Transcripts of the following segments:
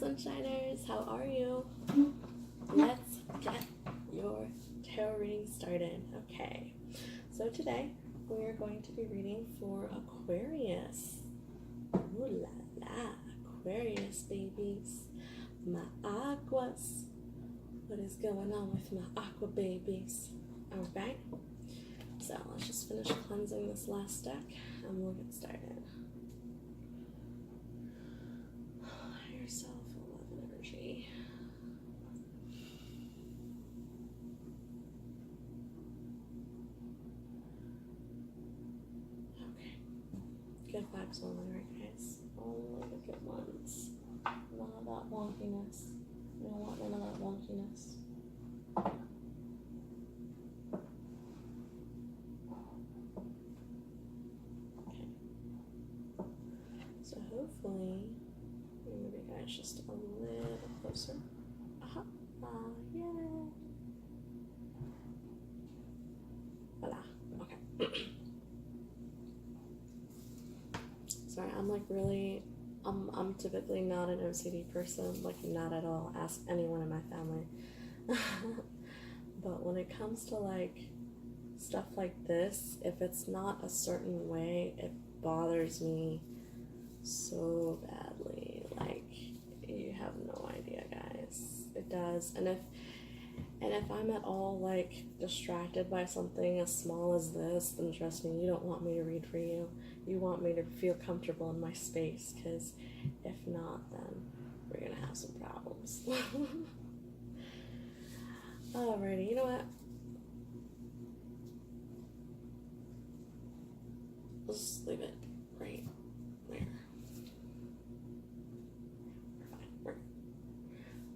Sunshiners, how are you? Let's get your tarot reading started. Okay, so today we are going to be reading for Aquarius. Ooh la la, Aquarius babies, my aquas. What is going on with my aqua babies? Alright, so let's just finish cleansing this last deck and we'll get started. Higher self, love energy. Okay, good vibes only, right guys? Only the good ones. None of that wonkiness. We don't want none of that wonkiness. Okay. So hopefully, maybe guys just a little closer. Aha! Yeah. Voila. Okay. Sorry, I'm like really. I'm typically not an OCD person, like not at all. Ask anyone in my family. But when it comes to like stuff like this, if it's not a certain way, it bothers me so badly. Like, you have no idea, guys. It does. And if I'm at all like distracted by something as small as this, then trust me, you don't want me to read for you. You want me to feel comfortable in my space, because if not, then we're gonna have some problems. Alrighty, you know what? Let's just leave it right there. We're fine. We're good.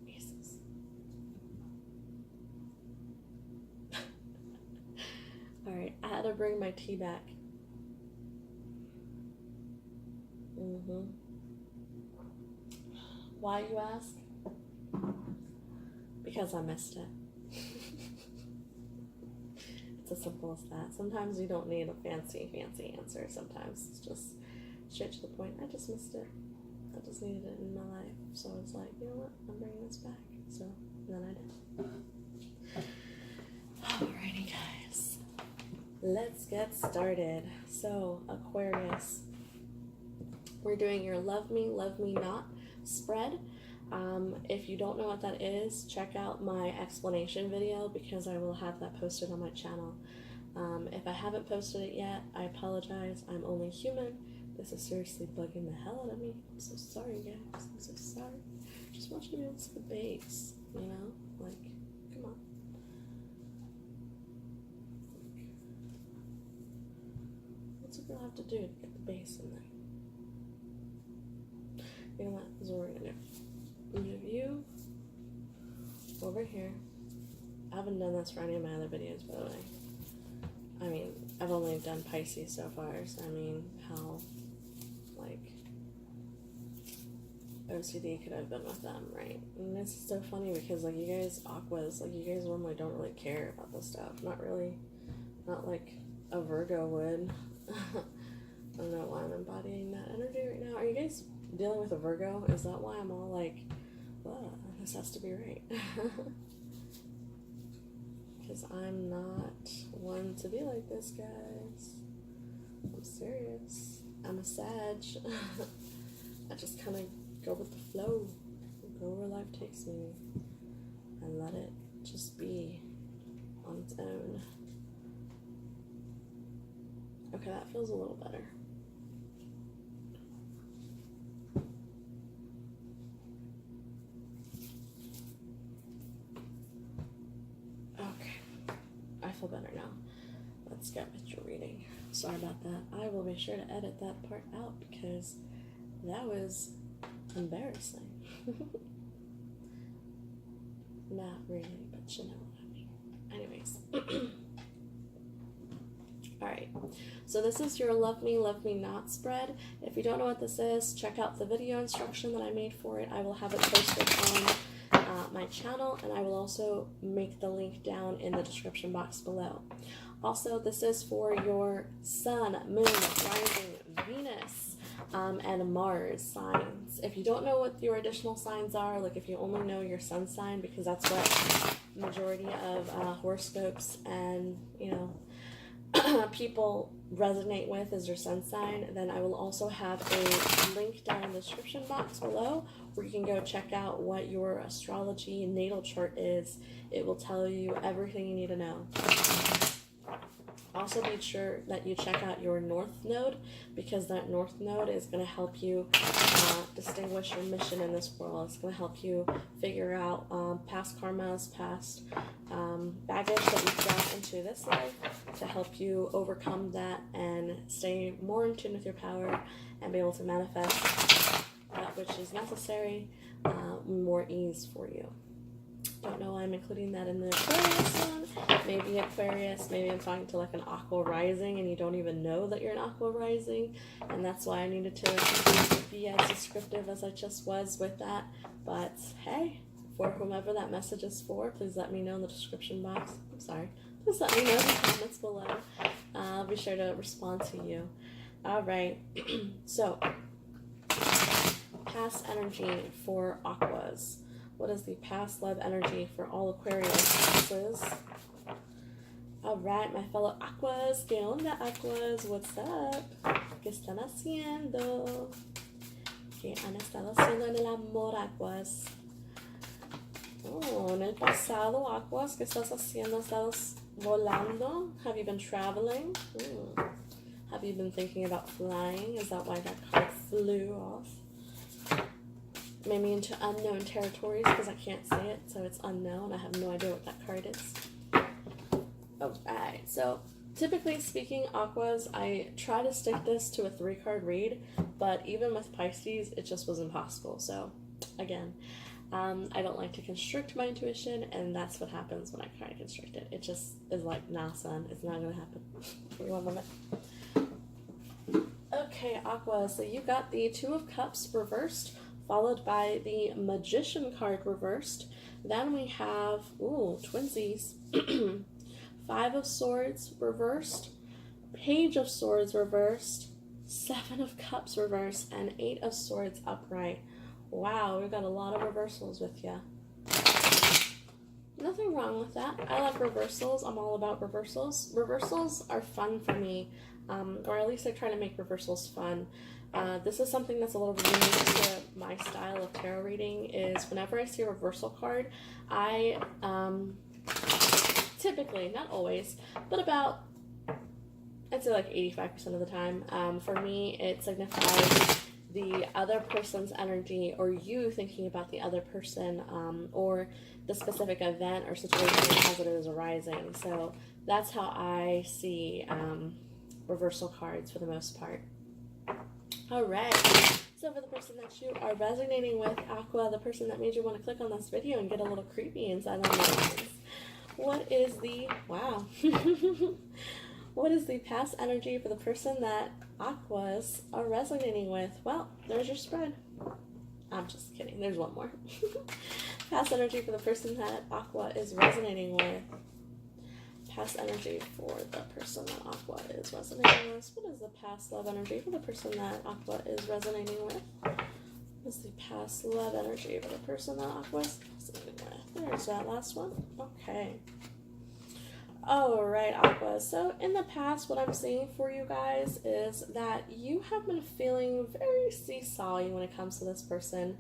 Aces. Alright, I had to bring my tea back. Why, you ask? Because I missed it. It's as simple as that. Sometimes you don't need a fancy answer. Sometimes it's just straight to the point. I just missed it. I just needed it in my life. So it's like, you know what? I'm bringing this back. So then I did. Alrighty, guys. Let's get started. So, Aquarius. We're doing your Love Me Not spread. If you don't know what that is, check out my explanation video, because I will have that posted on my channel. If I haven't posted it yet, I apologize. I'm only human. This is seriously bugging the hell out of me. I'm so sorry, guys. I'm so sorry. Just want you to be able to see the base, you know? Like, come on. What's a girl have to do to get the base in there? You know what? This is what we're gonna do. Move you over here. I haven't done this for any of my other videos, by the way. I mean, I've only done Pisces so far, so I mean, how, like, OCD could have been with them, right? And this is so funny because, like, you guys, Aquas, like, you guys normally don't really care about this stuff. Not really. Not like a Virgo would. I don't know why I'm embodying that energy right now. Are you guys dealing with a Virgo? Is that why I'm all like, oh, this has to be right? Because I'm not one to be like this, guys. I'm serious. I'm a Sag. I just kind of go with the flow. Go where life takes me. And let it just be on its own. Okay, that feels a little better. Feel better now. Let's get with your reading. Sorry about that. I will be sure to edit that part out because that was embarrassing. Not really, but you know what I mean. Anyways. Alright, so this is your Love Me Not spread. If you don't know what this is, check out the video instruction that I made for it. I will have it posted on my channel, and I will also make the link down in the description box below. Also, this is for your Sun, Moon, Rising, Venus. and Mars signs. If you don't know what your additional signs are, like if you only know your sun sign, because that's what majority of horoscopes and, you know, people resonate with is your sun sign, then I will also have a link down in the description box below where you can go check out what your astrology natal chart is. It will tell you everything you need to know. Also, be sure that you check out your North Node, because that North Node is going to help you distinguish your mission in this world. It's going to help you figure out past karmas, past baggage that you've brought into this life, to help you overcome that and stay more in tune with your power and be able to manifest that which is necessary, more ease for you. Don't know why I'm including that in the Aquarius one. Maybe Aquarius, maybe I'm talking to like an Aqua rising and you don't even know that you're an Aqua rising, and that's why I needed to be as descriptive as I just was with that. But hey, for whomever that message is for, please let me know in the description box. I'm sorry. Please let me know in the comments below. I'll be sure to respond to you. Alright, so past energy for Aquas. What is the past love energy for all Aquariuses? Alright, my fellow Aquas. ¿Qué onda, Aquas? What's up? ¿Qué están haciendo? ¿Qué han estado haciendo en el amor, Aquas? Oh, en el pasado, Aquas, ¿qué estás haciendo? ¿Estás volando? Have you been traveling? Have you been thinking about flying? Is that why that card flew off? Maybe into unknown territories, because I can't say it, so it's unknown. I have no idea what that card is. Alright, so typically speaking, Aquas, I try to stick this to a 3-card read, but even with Pisces, it just was impossible. So, again, I don't like to constrict my intuition, and that's what happens when I try to constrict it. It just is like, nah, son, it's not going to happen. Give me one moment. Okay, Aqua, so you got the 2 of Cups reversed, followed by the Magician card reversed. Then we have, twinsies, 5 of Swords reversed, Page of Swords reversed, 7 of Cups reversed, and 8 of Swords upright. Wow, we've got a lot of reversals with you. Nothing wrong with that. I like reversals. I'm all about reversals. Reversals are fun for me, or at least I try to make reversals fun. This is something that's a little bit unique to my style of tarot reading, is whenever I see a reversal card, I typically, not always, but about, I'd say like 85% of the time, for me, it signifies the other person's energy, or you thinking about the other person, or the specific event or situation as it is arising. So that's how I see reversal cards for the most part. Alright, so for the person that you are resonating with, Aqua, the person that made you want to click on this video and get a little creepy inside on the lines, what is the, wow, what is the past energy for the person that Aquas are resonating with? Well, there's your spread. I'm just kidding, there's one more. Past energy for the person that Aqua is resonating with. Past energy for the person that Aqua is resonating with. What is the past love energy for the person that Aqua is resonating with? What is the past love energy for the person that Aqua is resonating with? There's that last one. Okay. Alright, Aqua. So in the past, what I'm seeing for you guys is that you have been feeling very seesawy when it comes to this person.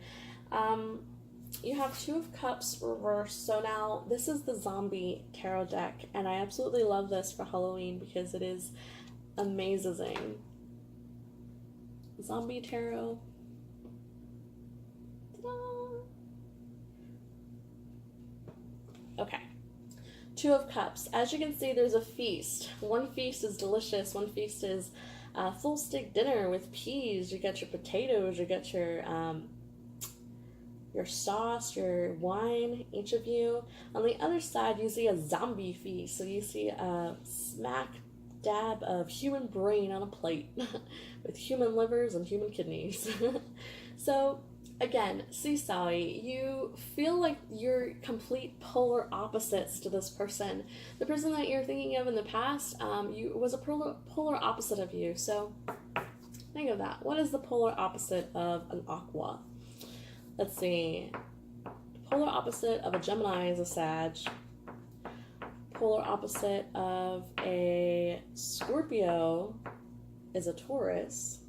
You have 2 of Cups reversed, so now this is the Zombie Tarot deck, and I absolutely love this for Halloween because it is amazing. Zombie Tarot. Ta-da! Okay. 2 of Cups. As you can see, there's a feast. One feast is delicious. One feast is a full steak dinner with peas. You got your potatoes. You got your sauce, your wine, each of you. On the other side, you see a zombie feast. So you see a smack dab of human brain on a plate with human livers and human kidneys. So again, seesawy. You feel like you're complete polar opposites to this person. The person that you're thinking of in the past was a polar opposite of you. So Think of that. What is the polar opposite of an aqua? Let's see. The polar opposite of a Gemini is a Sag. Polar opposite of a Scorpio is a Taurus.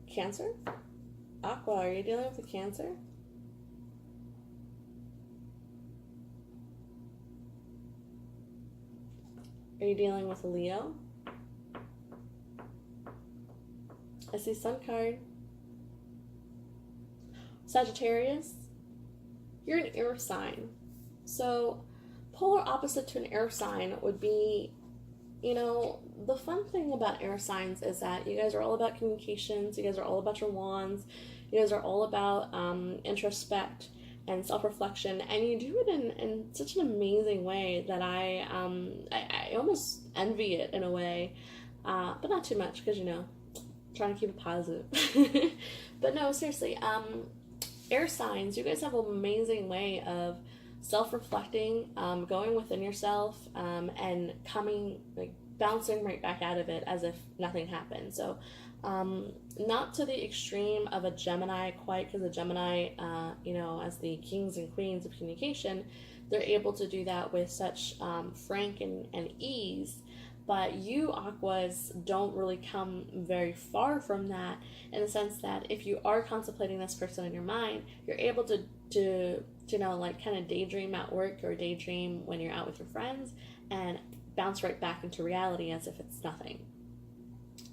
Cancer? Aqua, are you dealing with a Cancer? Are you dealing with a Leo? I see Sun card. Sagittarius, you're an air sign. So polar opposite to an air sign would be, you know, the fun thing about air signs is that you guys are all about communications. You guys are all about your wands. You guys are all about introspect and self-reflection, and you do it in such an amazing way that I almost envy it in a way, but not too much, because, you know, trying to keep it positive. But no, seriously, air signs, you guys have an amazing way of self-reflecting, going within yourself, and coming, like, bouncing right back out of it as if nothing happened. So not to the extreme of a Gemini quite, because a Gemini, you know, as the kings and queens of communication, they're able to do that with such frank and ease. But you Aquas don't really come very far from that, in the sense that if you are contemplating this person in your mind, you're able to you know, like, kind of daydream at work or daydream when you're out with your friends and bounce right back into reality as if it's nothing.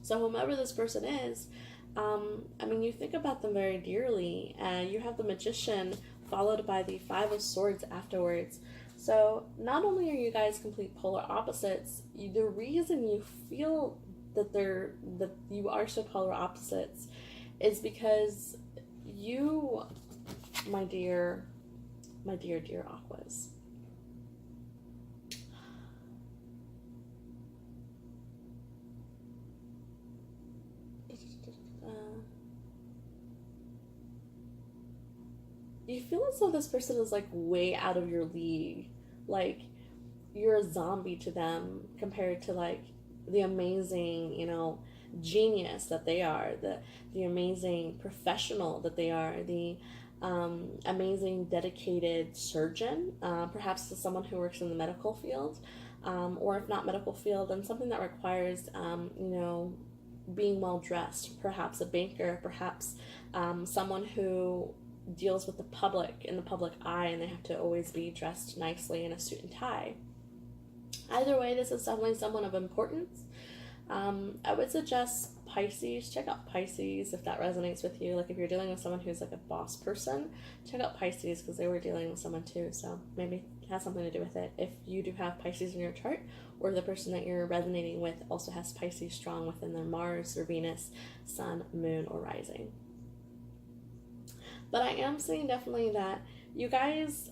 So whomever this person is, I mean, you think about them very dearly, and you have the Magician followed by the Five of Swords afterwards. So not only are you guys complete polar opposites, the reason you feel that you are so polar opposites is because you, my dear Aquas, you feel as though this person is, like, way out of your league. Like, you're a zombie to them compared to, like, the amazing, you know, genius that they are, the amazing professional that they are, the amazing dedicated surgeon, perhaps to someone who works in the medical field, or if not medical field, then something that requires, you know, being well dressed, perhaps a banker, perhaps someone who deals with the public in the public eye, and they have to always be dressed nicely in a suit and tie. Either way, this is definitely someone of importance. I would suggest Pisces. Check out Pisces if that resonates with you. Like, if you're dealing with someone who's like a boss person, check out Pisces, because they were dealing with someone too, so maybe it has something to do with it. If you do have Pisces in your chart, or the person that you're resonating with also has Pisces strong within their Mars or Venus, Sun, Moon, or Rising. But I am seeing definitely that you guys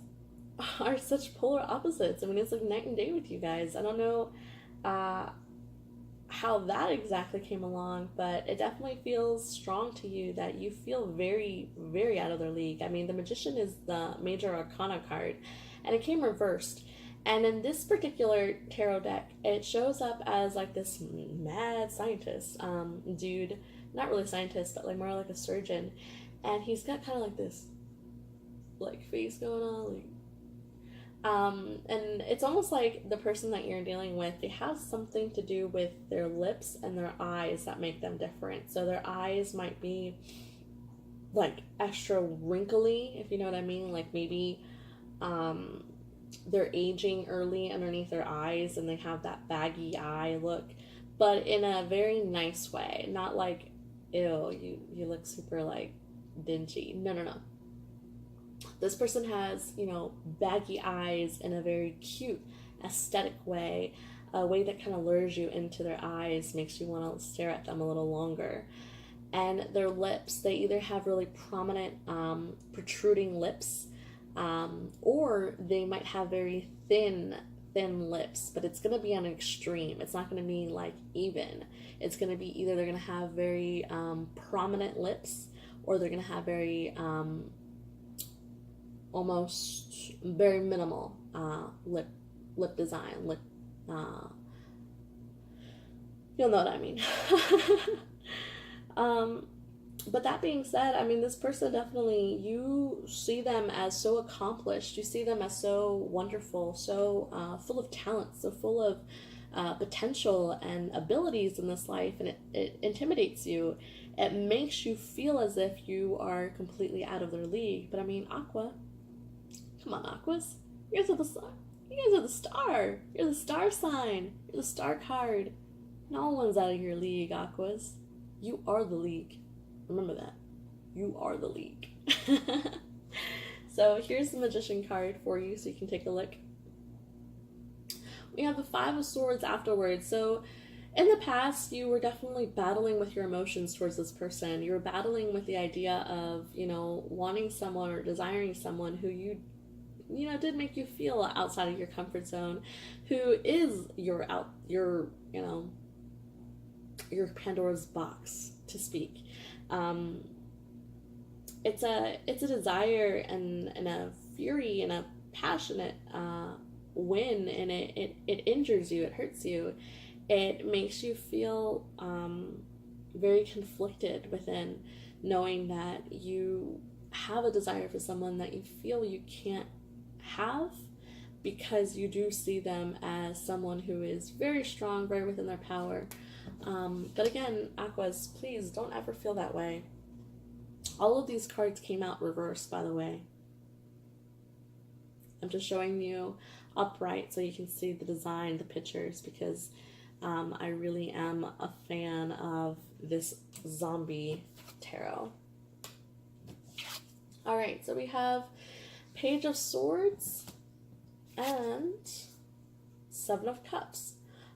are such polar opposites. I mean, it's like night and day with you guys. I don't know how that exactly came along, but it definitely feels strong to you that you feel very, very out of their league. I mean, the Magician is the major arcana card, and it came reversed. And in this particular tarot deck, it shows up as, like, this mad scientist, dude, not really scientist, but like more like a surgeon. And he's got kind of like this, like, face going on, like, and it's almost like the person that you're dealing with, they have something to do with their lips and their eyes that make them different. So their eyes might be, like, extra wrinkly, if you know what I mean. Like, maybe, they're aging early underneath their eyes, and they have that baggy eye look, but in a very nice way. Not like, ew, you look super, like, dingy. No. This person has, you know, baggy eyes in a very cute, aesthetic way, a way that kind of lures you into their eyes, makes you want to stare at them a little longer. And their lips, they either have really prominent, protruding lips, or they might have very thin lips, but it's going to be on an extreme. It's not going to be, like, even. It's going to be either they're going to have very prominent lips, or they're going to have very almost very minimal lip design, lip You'll know what I mean. But that being said, I mean, this person definitely, you see them as so accomplished. You see them as so wonderful, so full of talent, so full of potential and abilities in this life, and it intimidates you. It makes you feel as if you are completely out of their league. But I mean, Aqua, come on, Aquas, you guys are the star. You guys are the star. You're the star sign. You're the star card. No one's out of your league, Aquas. You are the league. Remember that. You are the league. So here's the Magician card for you so you can take a look. We have the Five of Swords afterwards. So in the past, you were definitely battling with your emotions towards this person. You were battling with the idea of, wanting someone or desiring someone who did make you feel outside of your comfort zone, who is your Pandora's box, to speak. It's a desire and a fury and a passionate win, and it injures you, it hurts you, it makes you feel very conflicted within, knowing that you have a desire for someone that you feel you can't have, because you do see them as someone who is very strong, very within their power. But again, Aquas, please don't ever feel that way. All of these cards came out reversed, by the way. I'm just showing you upright so you can see the design, the pictures, because I really am a fan of this zombie tarot. All right, so we have Page of Swords and Seven of Cups.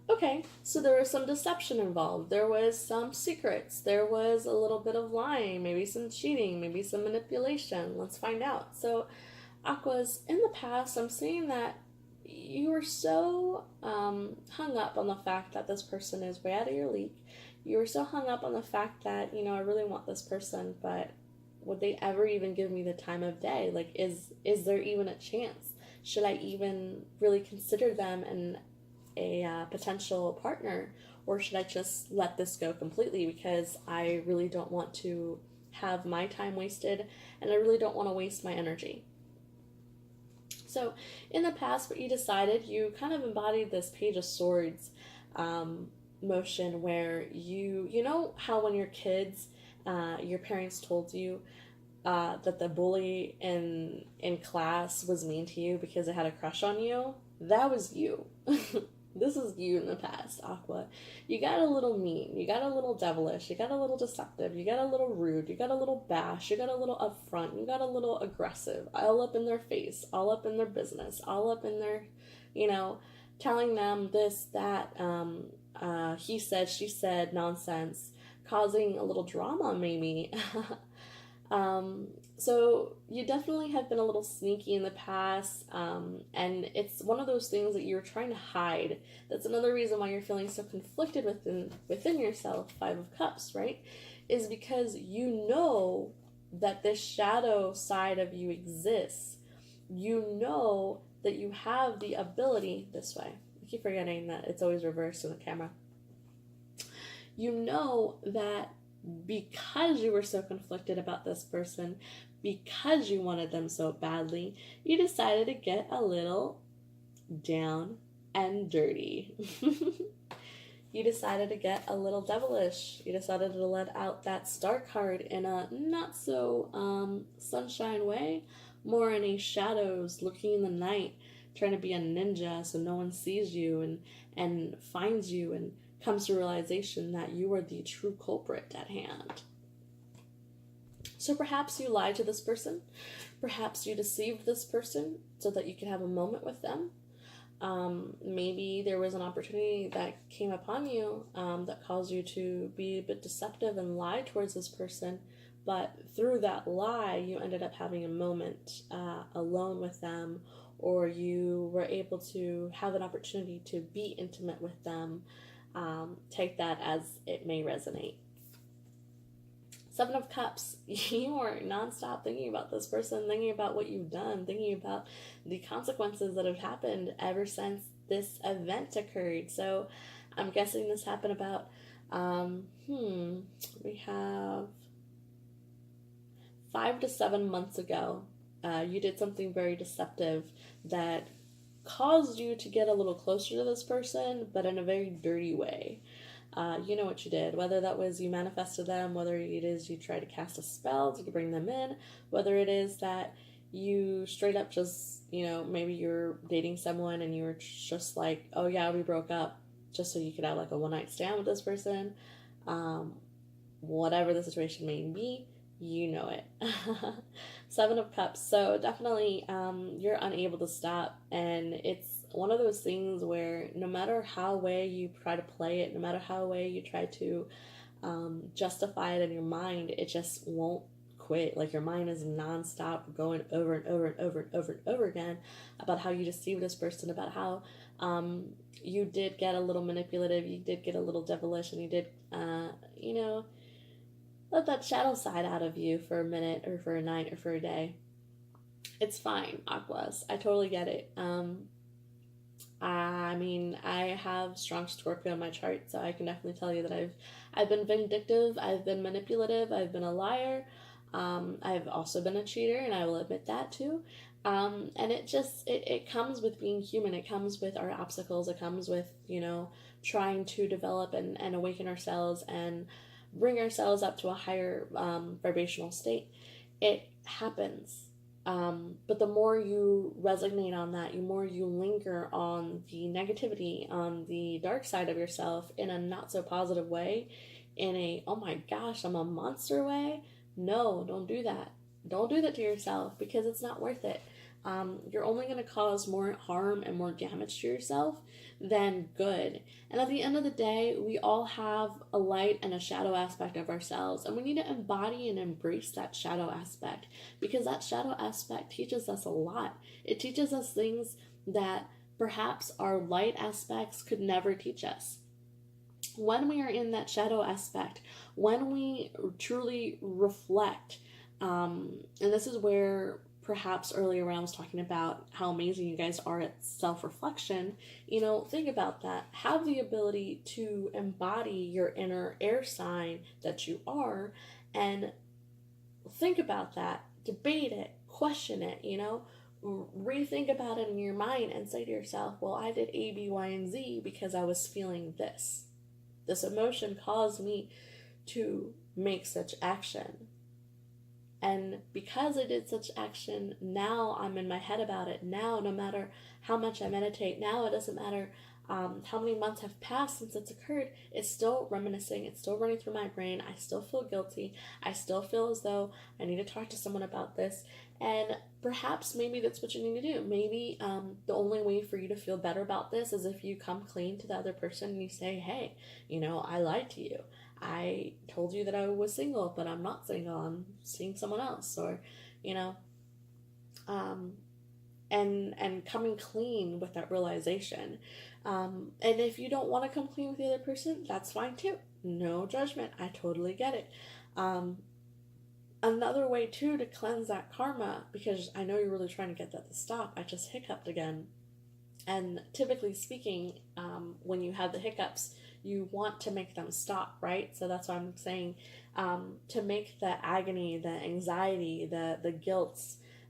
Okay, so there was some deception involved. There was some secrets. There was a little bit of lying, maybe some cheating, maybe some manipulation. Let's find out. So, Aquas, in the past, I'm seeing that you were so hung up on the fact that this person is way out of your league. You were so hung up on the fact that, I really want this person, but would they ever even give me the time of day? Like, is there even a chance? Should I even really consider them and a potential partner, or should I just let this go completely, because I really don't want to have my time wasted, and I really don't want to waste my energy. So in the past, what you decided, you kind of embodied this Page of Swords motion, where you know how when you're kids, your parents told you that the bully in class was mean to you because it had a crush on you? That was you. This is you in the past, Aqua. You got a little mean, you got a little devilish, you got a little deceptive, you got a little rude, you got a little bash, you got a little upfront, you got a little aggressive, all up in their face, all up in their business, all up in their, telling them this, that, he said, she said nonsense, causing a little drama maybe. So you definitely have been a little sneaky in the past, and it's one of those things that you're trying to hide. That's another reason why you're feeling so conflicted within yourself, Five of Cups, right? Is because you know that this shadow side of you exists. You know that you have the ability, this way. I keep forgetting that it's always reversed in the camera. You know that because you were so conflicted about this person, because you wanted them so badly, you decided to get a little down and dirty. You decided to get a little devilish. You decided to let out that Star card in a not so sunshine way, more in a shadows, looking in the night, trying to be a ninja so no one sees you and finds you and comes to realization that you are the true culprit at hand. So perhaps you lied to this person. Perhaps you deceived this person so that you could have a moment with them. Maybe there was an opportunity that came upon you that caused you to be a bit deceptive and lie towards this person. But through that lie, you ended up having a moment alone with them, or you were able to have an opportunity to be intimate with them. Take that as it may resonate. Seven of Cups, you are nonstop thinking about this person, thinking about what you've done, thinking about the consequences that have happened ever since this event occurred. So I'm guessing this happened about, we have 5 to 7 months ago. You did something very deceptive that caused you to get a little closer to this person, but in a very dirty way. You know what you did, whether that was you manifested them, whether it is you tried to cast a spell to bring them in, whether it is that you straight up just, maybe you're dating someone and you were just like, oh yeah, we broke up just so you could have like a one night stand with this person. Whatever the situation may be, you know it. Seven of Cups. So definitely you're unable to stop, and it's one of those things where no matter how way you try to play it, no matter how way you try to justify it in your mind, it just won't quit. Like your mind is nonstop going over and over and over and over and over again about how you deceived this person, about how you did get a little manipulative, you did get a little devilish, and you did, let that shadow side out of you for a minute or for a night or for a day. It's fine, Aquas. I totally get it. I mean, I have strong Scorpio in my chart, so I can definitely tell you that I've been vindictive, I've been manipulative, I've been a liar. I've also been a cheater, and I will admit that too. And it comes with being human. It comes with our obstacles. It comes with, trying to develop and awaken ourselves and bring ourselves up to a higher vibrational state. It happens. But the more you resonate on that, the more you linger on the negativity, on the dark side of yourself in a not so positive way, in a, oh my gosh, I'm a monster way. No, don't do that. Don't do that to yourself, because it's not worth it. You're only going to cause more harm and more damage to yourself than good. And at the end of the day, we all have a light and a shadow aspect of ourselves, and we need to embody and embrace that shadow aspect, because that shadow aspect teaches us a lot. It teaches us things that perhaps our light aspects could never teach us. When we are in that shadow aspect, when we truly reflect, and this is where perhaps earlier when I was talking about how amazing you guys are at self-reflection, think about that. Have the ability to embody your inner air sign that you are, and think about that, debate it, question it, rethink about it in your mind and say to yourself, well, I did A, B, Y, and Z because I was feeling this. This emotion caused me to make such action. And because I did such action, now I'm in my head about it. Now, no matter how much I meditate, now it doesn't matter how many months have passed since it's occurred, it's still reminiscing, it's still running through my brain. I still feel guilty. I still feel as though I need to talk to someone about this. And perhaps maybe that's what you need to do. Maybe the only way for you to feel better about this is if you come clean to the other person and you say, hey, I lied to you. I told you that I was single, but I'm not single. I'm seeing someone else, or, and coming clean with that realization. And if you don't want to come clean with the other person, that's fine too. No judgment. I totally get it. Another way too to cleanse that karma, because I know you're really trying to get that to stop. I just hiccuped again. And typically speaking, when you have the hiccups, you want to make them stop, right? So that's why I'm saying, to make the agony, the anxiety, the guilt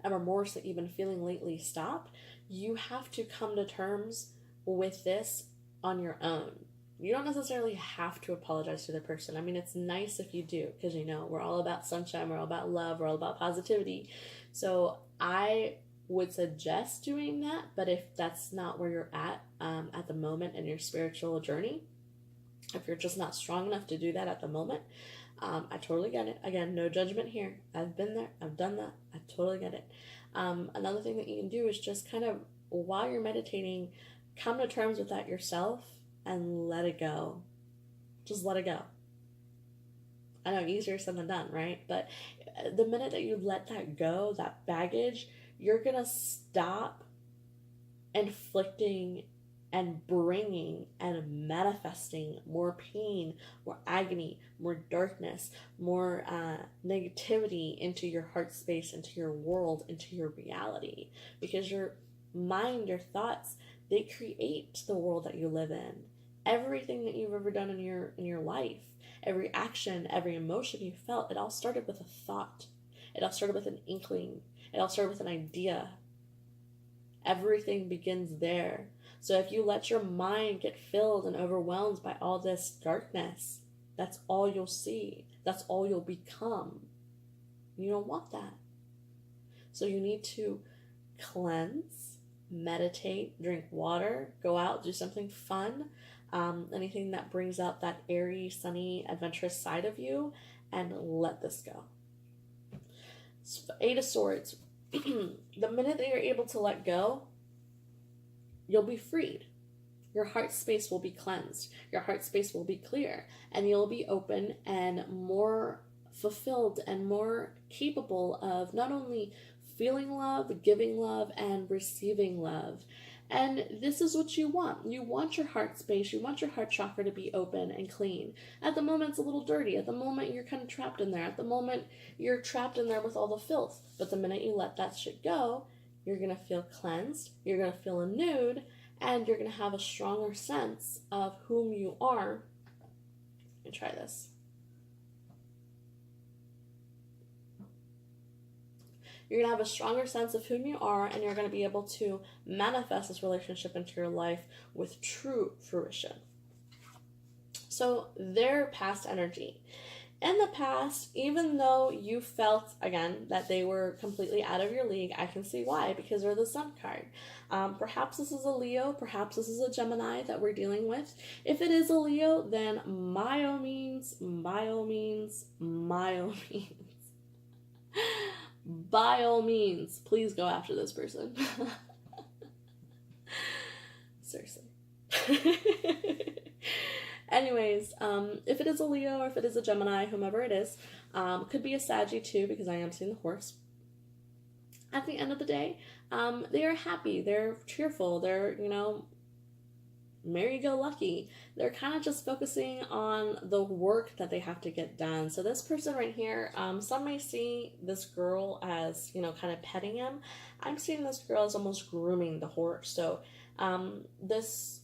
and remorse that you've been feeling lately stop, you have to come to terms with this on your own. You don't necessarily have to apologize to the person. I mean, it's nice if you do, because we're all about sunshine, we're all about love, we're all about positivity. So I would suggest doing that, but if that's not where you're at the moment in your spiritual journey, if you're just not strong enough to do that at the moment, I totally get it. Again, no judgment here. I've been there. I've done that. I totally get it. Another thing that you can do is just kind of, while you're meditating, come to terms with that yourself and let it go. Just let it go. I know, easier said than done, right? But the minute that you let that go, that baggage, you're going to stop inflicting and bringing and manifesting more pain, more agony, more darkness, more negativity into your heart space, into your world, into your reality. Because your mind, your thoughts, they create the world that you live in. Everything that you've ever done in your life, every action, every emotion you felt, it all started with a thought. It all started with an inkling. It all started with an idea. Everything begins there. So if you let your mind get filled and overwhelmed by all this darkness, that's all you'll see. That's all you'll become. You don't want that. So you need to cleanse, meditate, drink water, go out, do something fun, anything that brings out that airy, sunny, adventurous side of you, and let this go. Eight of Swords. The minute that you're able to let go, you'll be freed. Your heart space will be cleansed. Your heart space will be clear. And you'll be open and more fulfilled and more capable of not only feeling love, giving love, and receiving love. And this is what you want. You want your heart space. You want your heart chakra to be open and clean. At the moment, it's a little dirty. At the moment, you're kind of trapped in there. At the moment, you're trapped in there with all the filth. But the minute you let that shit go, you're going to feel cleansed. You're going to feel renewed. And you're going to have a stronger sense of whom you are. Let me try this. You're going to have a stronger sense of whom you are, and you're going to be able to manifest this relationship into your life with true fruition. So their past energy. In the past, even though you felt, again, that they were completely out of your league, I can see why, because they're the Sun card. Perhaps this is a Leo, perhaps this is a Gemini that we're dealing with. If it is a Leo, then by all means, by all means, please go after this person. Seriously. Anyways, if it is a Leo or if it is a Gemini, whomever it is, could be a Saggy too, because I am seeing the horse. At the end of the day, they are happy, they're cheerful, they're, merry-go-lucky. They're kind of just focusing on the work that they have to get done. So this person right here, some may see this girl as, kind of petting him. I'm seeing this girl as almost grooming the horse. So this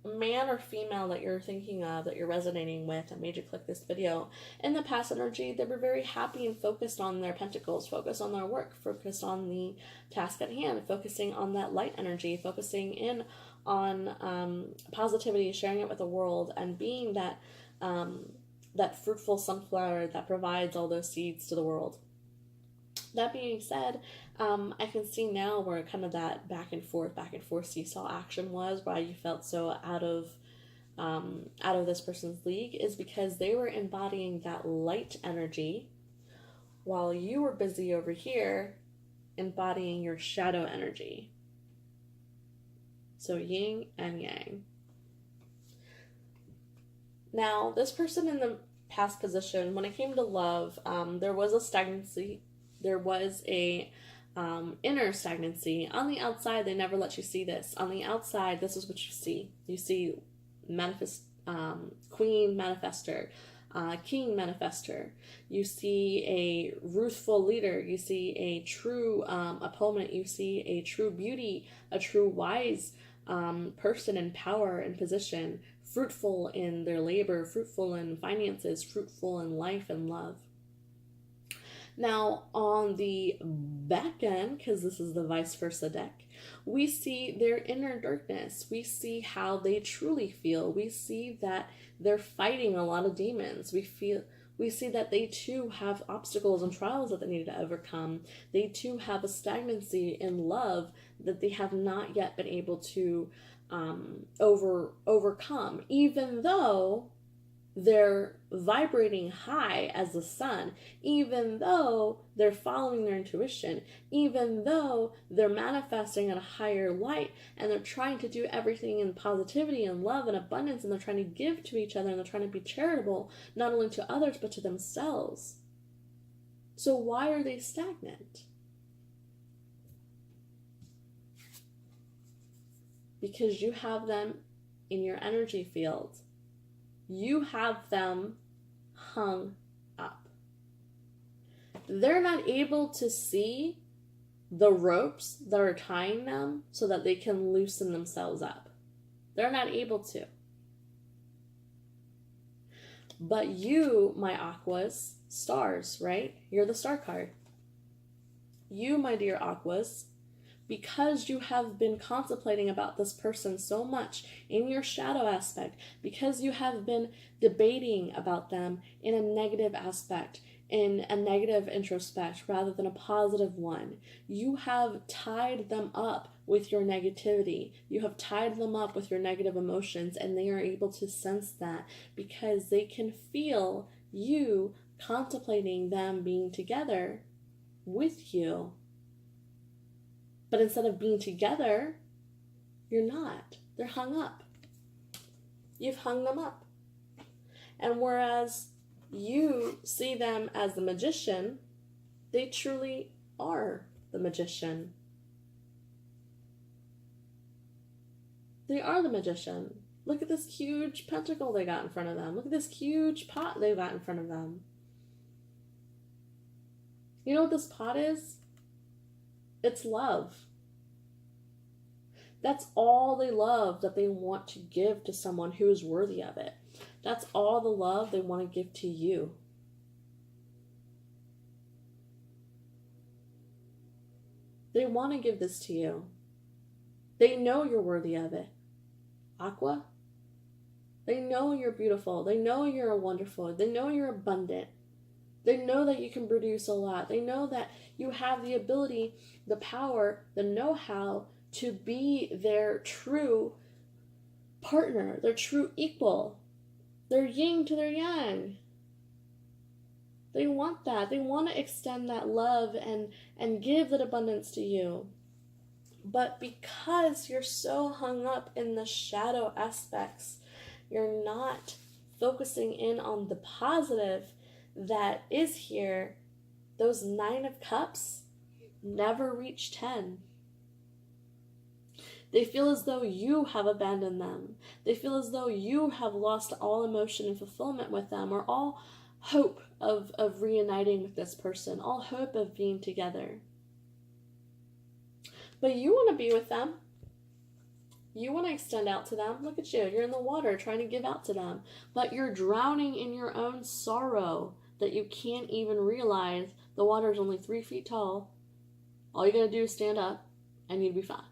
man or female that you're thinking of, that you're resonating with, that made you click this video, in the past energy, they were very happy and focused on their pentacles, focused on their work, focused on the task at hand, focusing on that light energy, focusing in on positivity, sharing it with the world, and being that that fruitful sunflower that provides all those seeds to the world. That being said, I can see now where kind of that back and forth seesaw action was, why you felt so out of this person's league, is because they were embodying that light energy while you were busy over here embodying your shadow energy. So yin and yang. Now, this person in the past position, when it came to love, there was a stagnancy. There was a inner stagnancy. On the outside, they never let you see this. On the outside, this is what you see. You see queen manifester, king manifester. You see a ruthful leader. You see a true opponent. You see a true beauty, a true wise person in power and position, fruitful in their labor, fruitful in finances, fruitful in life and love. Now, on the back end, because this is the vice versa deck, we see their inner darkness. We see how they truly feel. We see that they're fighting a lot of demons. We see that they too have obstacles and trials that they need to overcome. They too have a stagnancy in love that they have not yet been able to overcome, even though they're vibrating high as the sun, even though they're following their intuition, even though they're manifesting at a higher light, and they're trying to do everything in positivity and love and abundance, and they're trying to give to each other, and they're trying to be charitable, not only to others, but to themselves. So why are they stagnant? Because you have them in your energy field. You have them hung up. They're not able to see the ropes that are tying them so that they can loosen themselves up. They're not able to. But you, my Aquas, stars, right? You're the star card. You, my dear Aquas, because you have been contemplating about this person so much in your shadow aspect, because you have been debating about them in a negative aspect, in a negative introspect rather than a positive one, you have tied them up with your negativity. You have tied them up with your negative emotions, and they are able to sense that because they can feel you contemplating them being together with you. But instead of being together, you're not. They're hung up. You've hung them up. And whereas you see them as the magician, they truly are the magician. They are the magician. Look at this huge pentacle they got in front of them. Look at this huge pot they got in front of them. You know what this pot is? It's love. That's all they love that they want to give to someone who is worthy of it. That's all the love they want to give to you. They want to give this to you. They know you're worthy of it. Aqua, they know you're beautiful. They know you're wonderful. They know you're abundant. They know that you can produce a lot. They know that you have the ability, the power, the know-how to be their true partner, their true equal, their yin to their yang. They want that. They want to extend that love and give that abundance to you. But because you're so hung up in the shadow aspects, you're not focusing in on the positive that is here. Those 9 of Cups never reach 10. They feel as though you have abandoned them. They feel as though you have lost all emotion and fulfillment with them, or all hope of reuniting with this person, all hope of being together. But you want to be with them. You want to extend out to them. Look at you. You're in the water trying to give out to them. But you're drowning in your own sorrow that you can't even realize the water is only 3 feet tall. All you got to do is stand up and you'd be fine.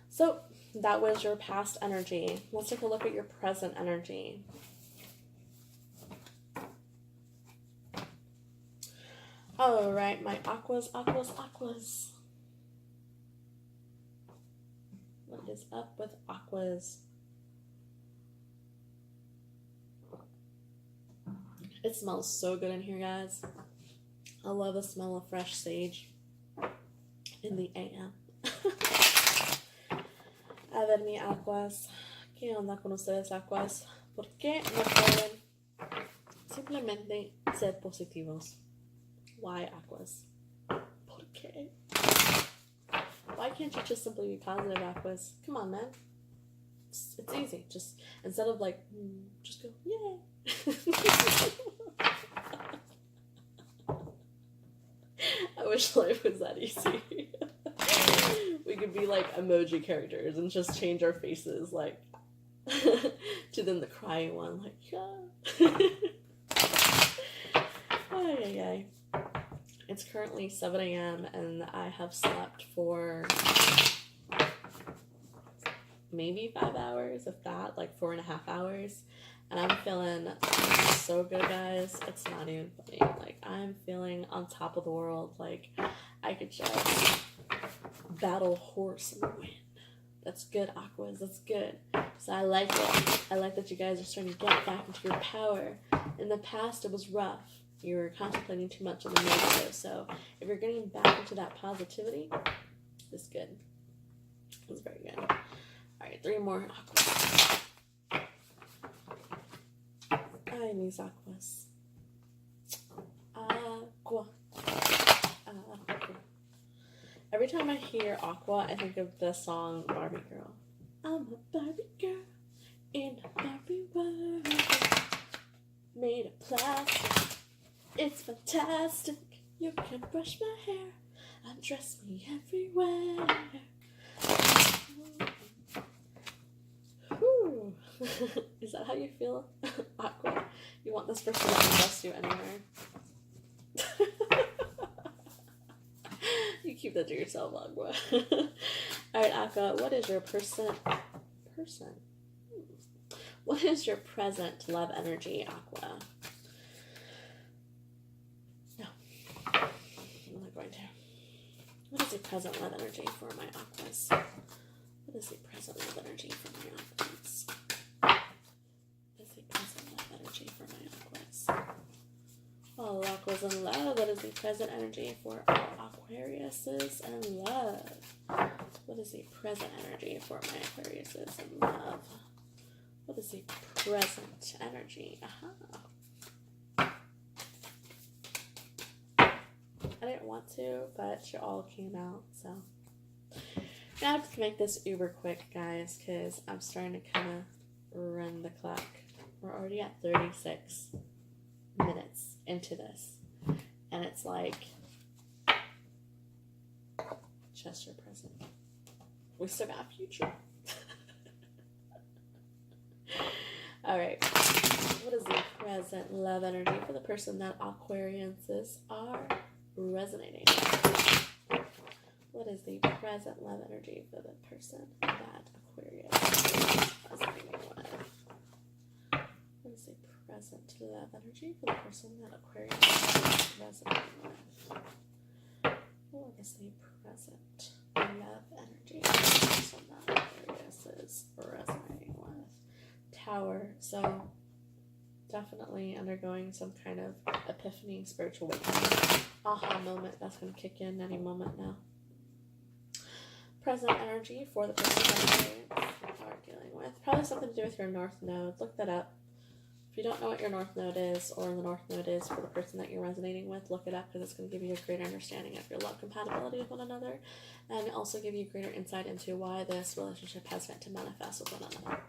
So that was your past energy. Let's take a look at your present energy. All right, my Aquas, Aquas, Aquas. What is up with Aquas? It smells so good in here, guys. I love the smell of fresh sage in the AM. A ver, mi Aquas. ¿Qué onda con ustedes, Aquas? ¿Por qué no pueden simplemente ser positivos? Why, Aquas? ¿Por qué? Why can't you just simply be positive, Aquas? Come on, man. It's easy. Just, instead of like, just go, yay. I wish life was that easy. We could be like emoji characters and just change our faces, like, to then the crying one, like, yeah. Ay. It's currently 7 a.m. and I have slept for maybe 5 hours, if that, like 4.5 hours. And I'm feeling so good, guys. It's not even funny. Like, I'm feeling on top of the world. Like, I could just battle horse and win. That's good, Aquas. That's good. So I like it. I like that you guys are starting to get back into your power. In the past, it was rough. You were contemplating too much on the negative. So if you're getting back into that positivity, it's good. It's very good. All right, 3 more Aquas. Ay, mis Aquas. Aqua. Aqua. Every time I hear Aqua, I think of the song Barbie Girl. I'm a Barbie girl in a Barbie world, made of plastic. It's fantastic. You can brush my hair, undress me everywhere. Is that how you feel, Aqua? You want this person to invest you anywhere? You keep that to yourself, Aqua. Alright, Aqua, what is your What is your present love energy, Aqua? No. I'm not going to. What is the present love energy for my Aquas? What is the present love energy for my Aquas? What is the present love energy for my Aquas? All Aquas in love. What is the present energy for all Aquariuses in love? What is the present energy for my Aquariuses in love? What is the present energy? I didn't want to, but you all came out, so. I have to make this uber quick, guys, because I'm starting to kind of run the clock. We're already at 36 minutes into this, and it's like just your present. We still got future. Alright, what is the present love energy for the person that Aquariuses are resonating with? What is the present love energy for the person that Aquarius is resonating with? What is the present love energy for the person that Aquarius is resonating with? What is the present love energy for the person that Aquarius is resonating with? Tower. So definitely undergoing some kind of epiphany, spiritual awakening, aha moment that's going to kick in any moment now. Present energy for the person that you are dealing with. Probably something to do with your North Node. Look that up. If you don't know what your North Node is, or the North Node is for the person that you're resonating with, look it up, because it's going to give you a greater understanding of your love compatibility with one another, and also give you greater insight into why this relationship has yet to manifest with one another.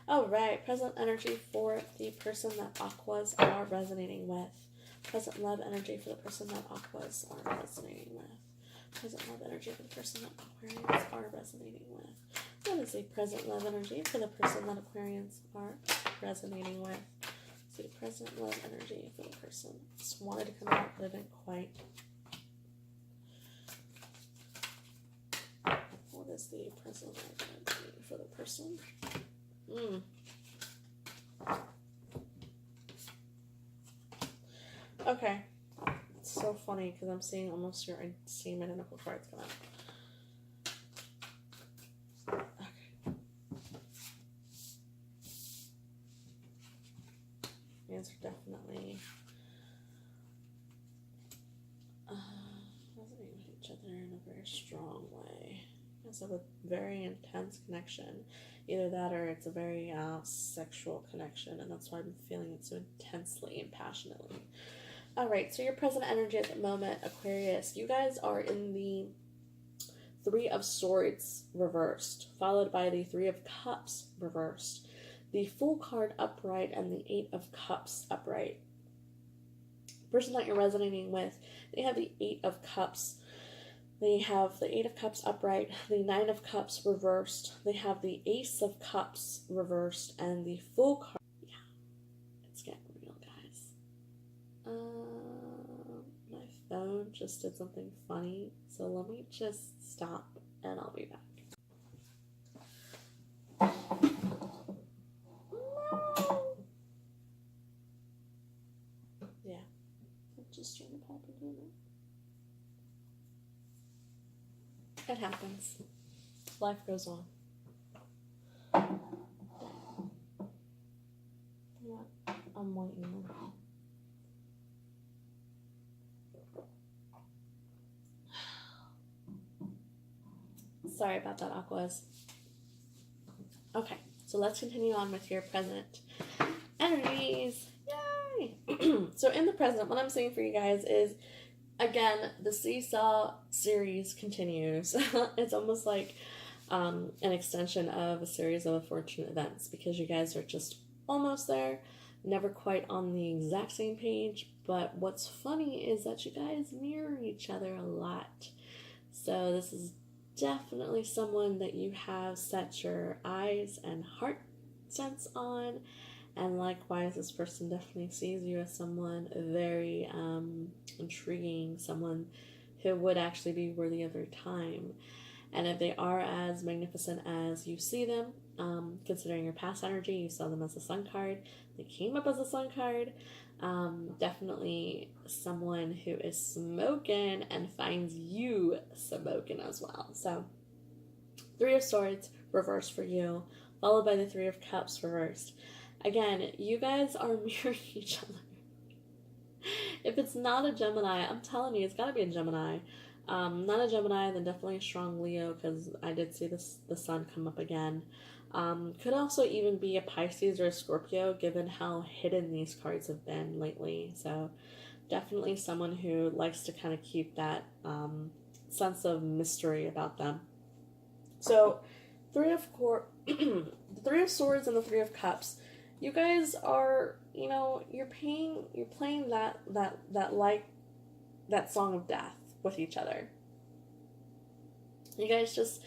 Alright, present energy for the person that Aquas are resonating with. Present love energy for the person that Aquas are resonating with. Present love energy for the person that Aquarians are resonating with. What is the present love energy for the person that Aquarians are resonating with? See, present love energy for the person. Just wanted to come out, but it didn't quite. What is the present love energy for the person? Okay. It's so funny because I'm seeing almost your same identical cards come out. Okay. You guys are definitely resonating with each other in a very strong way. You guys have a very intense connection. Either that or it's a very sexual connection, and that's why I'm feeling it so intensely and passionately. Alright, so your present energy at the moment, Aquarius, you guys are in the Three of Swords reversed, followed by the Three of Cups reversed, the Fool card upright, and the Eight of Cups upright. The person that you're resonating with, they have the Eight of Cups. They have the Eight of Cups upright, the Nine of Cups reversed. They have the Ace of Cups reversed, and the Fool card. Yeah, it's getting real, guys. My phone just did something funny, so let me just stop and I'll be back. Yeah, I'm just trying to pop it in. It happens. Life goes on. Yeah, I'm waiting. Sorry about that, Aquas. Okay, so let's continue on with your present energies. Yay! So in the present, what I'm saying for you guys is, again, the Seesaw series continues. It's almost like an extension of a series of unfortunate events, because you guys are just almost there, never quite on the exact same page, but what's funny is that you guys mirror each other a lot. So this is definitely someone that you have set your eyes and heart sense on. And likewise, this person definitely sees you as someone very intriguing, someone who would actually be worthy of their time. And if they are as magnificent as you see them, considering your past energy, you saw them as a sun card, they came up as a sun card, definitely someone who is smoking and finds you smoking as well. So, Three of Swords reversed for you, followed by the Three of Cups reversed. Again, you guys are mirroring each other. If it's not a Gemini, I'm telling you, it's got to be a Gemini. Not a Gemini, then definitely a strong Leo, because I did see the sun come up again. Could also even be a Pisces or a Scorpio, given how hidden these cards have been lately. So definitely someone who likes to kind of keep that sense of mystery about them. So the Three of Swords and the Three of Cups. You guys are, you're playing that song of death with each other. You guys just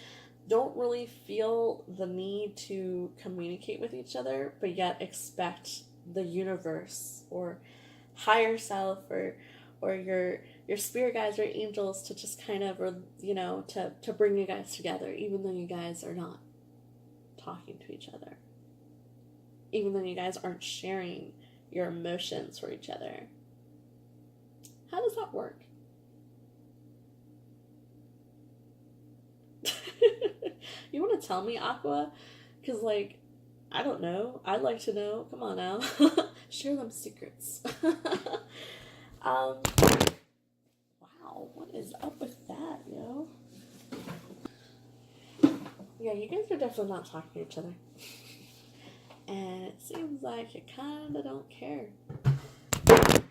don't really feel the need to communicate with each other, but yet expect the universe or higher self or your spirit guides or angels to just kind of, to bring you guys together, even though you guys are not talking to each other. Even though you guys aren't sharing your emotions for each other. How does that work? You want to tell me, Aqua? Because, I don't know. I'd like to know. Come on now. Share them secrets. Wow, what is up with that, yo? Yeah, you guys are definitely not talking to each other. And it seems like you kind of don't care. Wow.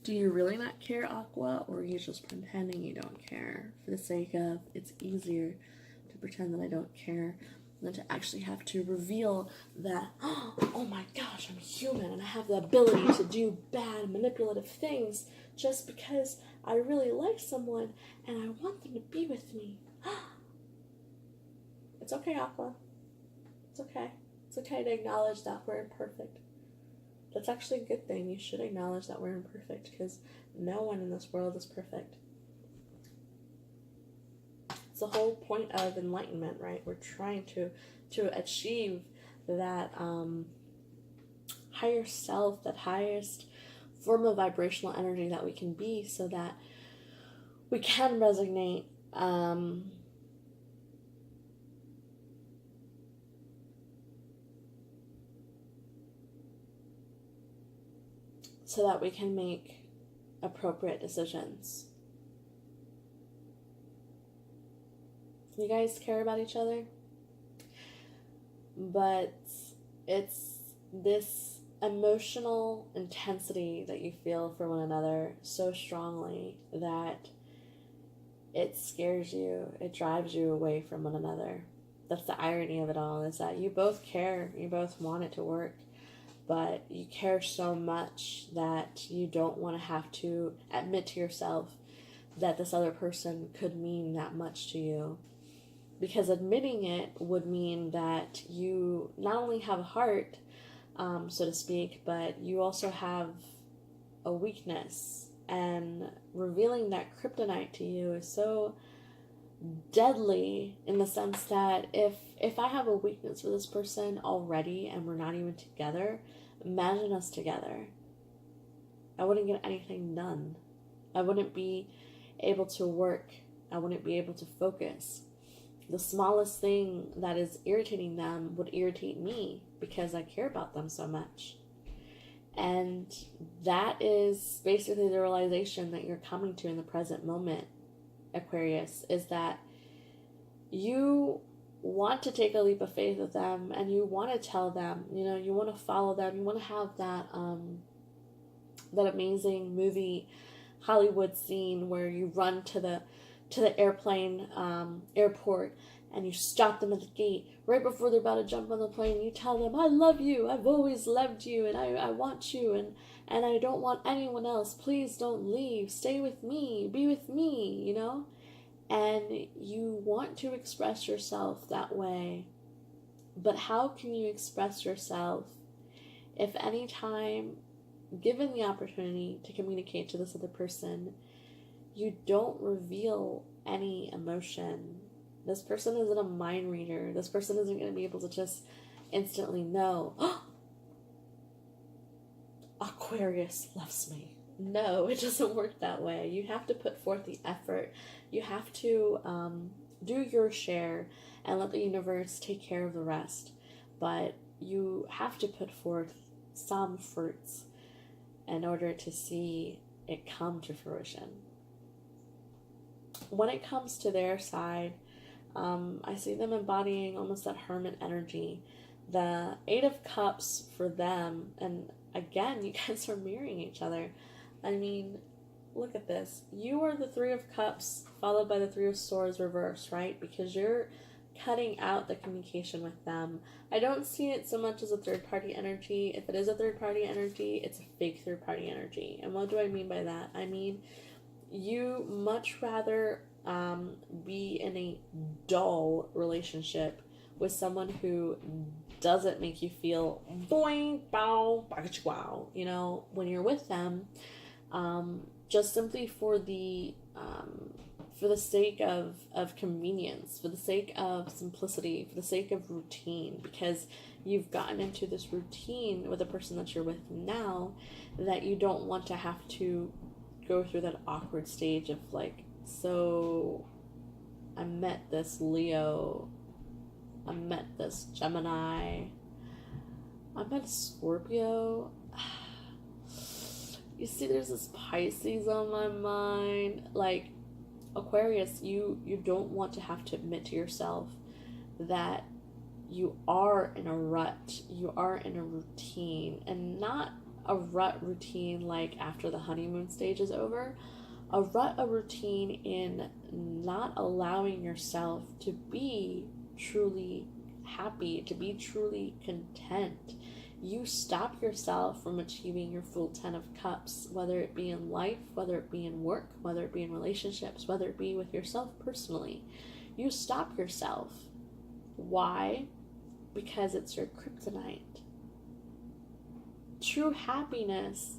Do you really not care, Aqua, or are you just pretending you don't care? For the sake of, it's easier to pretend that I don't care than to actually have to reveal that, oh my gosh, I'm human and I have the ability to do bad, manipulative things just because I really like someone and I want them to be with me. It's okay, Aqua. It's okay. It's okay to acknowledge that we're imperfect. That's actually a good thing. You should acknowledge that we're imperfect because no one in this world is perfect. It's the whole point of enlightenment, right? We're trying to achieve that higher self, that highest form of vibrational energy that we can be so that we can resonate so that we can make appropriate decisions. You guys care about each other, but it's this emotional intensity that you feel for one another so strongly that it scares you, it drives you away from one another. That's the irony of it all, is that you both care, you both want it to work, but you care so much that you don't want to have to admit to yourself that this other person could mean that much to you. Because admitting it would mean that you not only have a heart, so to speak, but you also have a weakness. And revealing that kryptonite to you is so deadly in the sense that if I have a weakness for this person already and we're not even together, imagine us together. I wouldn't get anything done. I wouldn't be able to work. I wouldn't be able to focus. The smallest thing that is irritating them would irritate me because I care about them so much. And that is basically the realization that you're coming to in the present moment, Aquarius, is that you want to take a leap of faith with them and you want to tell them, you want to follow them, you want to have that that amazing movie Hollywood scene where you run to the airplane airport and you stop them at the gate right before they're about to jump on the plane. You tell them, I love you, I've always loved you, and I want you, and I don't want anyone else. Please don't leave, stay with me, be with me, And you want to express yourself that way But how can you express yourself if any time, given the opportunity to communicate to this other person, you don't reveal any emotion? This person isn't a mind reader. This person isn't going to be able to just instantly know, oh, Aquarius loves me. No, it doesn't work that way. You have to put forth the effort. You have to do your share and let the universe take care of the rest. But you have to put forth some fruits in order to see it come to fruition. When it comes to their side, I see them embodying almost that hermit energy. The Eight of Cups for them, and again, you guys are mirroring each other. I mean, look at this. You are the Three of Cups followed by the Three of Swords reversed, right? Because you're cutting out the communication with them. I don't see it so much as a third-party energy. If it is a third-party energy, it's a fake third-party energy. And what do I mean by that? I mean, you much rather be in a dull relationship with someone who doesn't make you feel boing, bow, wow, you know, when you're with them, just simply for the sake of convenience, for the sake of simplicity, for the sake of routine, because you've gotten into this routine with the person that you're with now that you don't want to have to go through that awkward stage of like, so I met this Leo, I met this Gemini, I met a Scorpio. You see, there's this Pisces on my mind. Like, Aquarius, you don't want to have to admit to yourself that you are in a rut, you are in a routine, and not a rut routine like after the honeymoon stage is over, a routine in not allowing yourself to be truly happy, to be truly content. You stop yourself from achieving your full 10 of Cups, whether it be in life, whether it be in work, whether it be in relationships, whether it be with yourself personally. You stop yourself. Why? Because it's your kryptonite. True happiness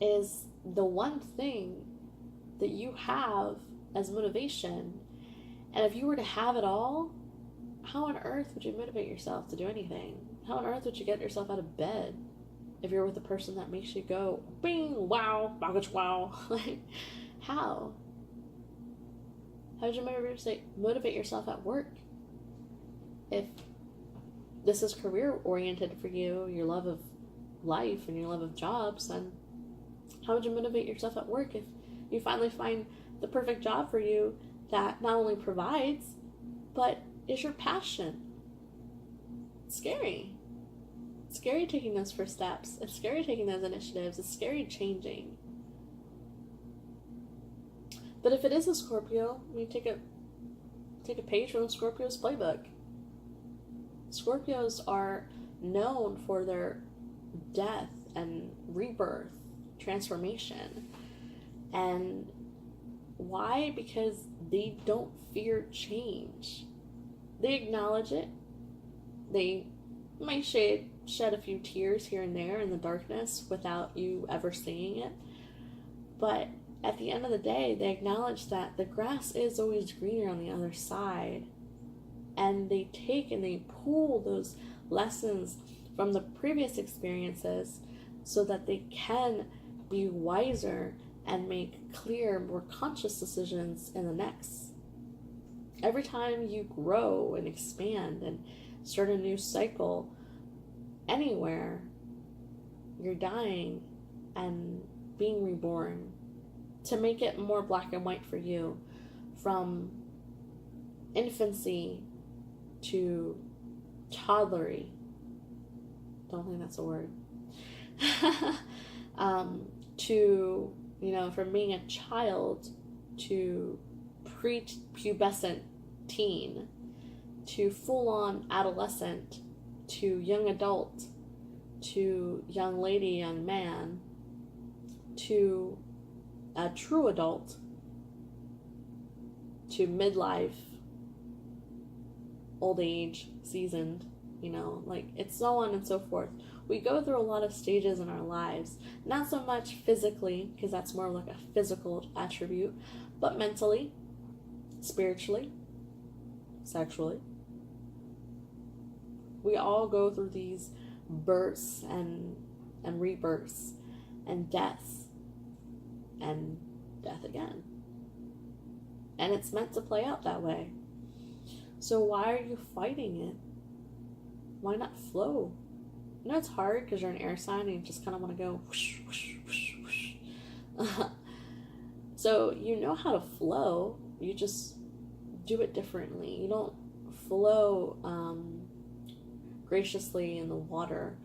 is the one thing that you have as motivation. And if you were to have it all, how on earth would you motivate yourself to do anything? How on earth would you get yourself out of bed if you're with a person that makes you go, bing, wow, bagage, wow? Like, how? How would you motivate yourself at work? If this is career-oriented for you, your love of life and your love of jobs, then how would you motivate yourself at work if you finally find the perfect job for you that not only provides, but is your passion? It's scary. It's scary taking those first steps. It's scary taking those initiatives. It's scary changing. But if it is a Scorpio, you take a page from the Scorpio's playbook. Scorpios are known for their death and rebirth, transformation. And why? Because they don't fear change. They acknowledge it. They might shed a few tears here and there in the darkness without you ever seeing it. But at the end of the day, they acknowledge that the grass is always greener on the other side. And they take and they pull those lessons from the previous experiences so that they can be wiser and make clear, more conscious decisions in the next. Every time you grow and expand and start a new cycle anywhere, you're dying and being reborn. To make it more black and white for you, from infancy to toddlery, don't think that's a word, to, from being a child to pre-pubescent teen, to full-on adolescent, to young adult, to young lady, young man, to a true adult, to midlife, old age, seasoned, you know, like it's so on and so forth. We go through a lot of stages in our lives, not so much physically, because that's more like a physical attribute, but mentally, spiritually, sexually. We all go through these births and rebirths and deaths and death again. And it's meant to play out that way. So why are you fighting it? Why not flow? You know it's hard because you're an air sign and you just kind of want to go whoosh, whoosh, whoosh, whoosh. So you know how to flow. You just do it differently. You don't flow graciously in the water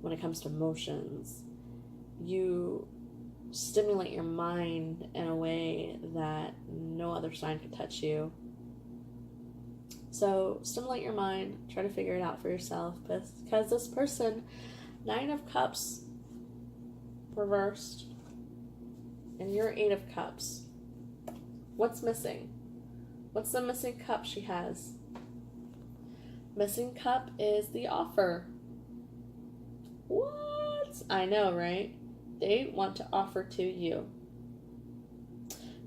when it comes to motions. You stimulate your mind in a way that no other sign can touch you. So stimulate your mind, try to figure it out for yourself, because this person, 9 of Cups reversed, and you're 8 of Cups. What's missing? What's the missing cup she has? Missing cup is the offer. What? I know, right? They want to offer to you,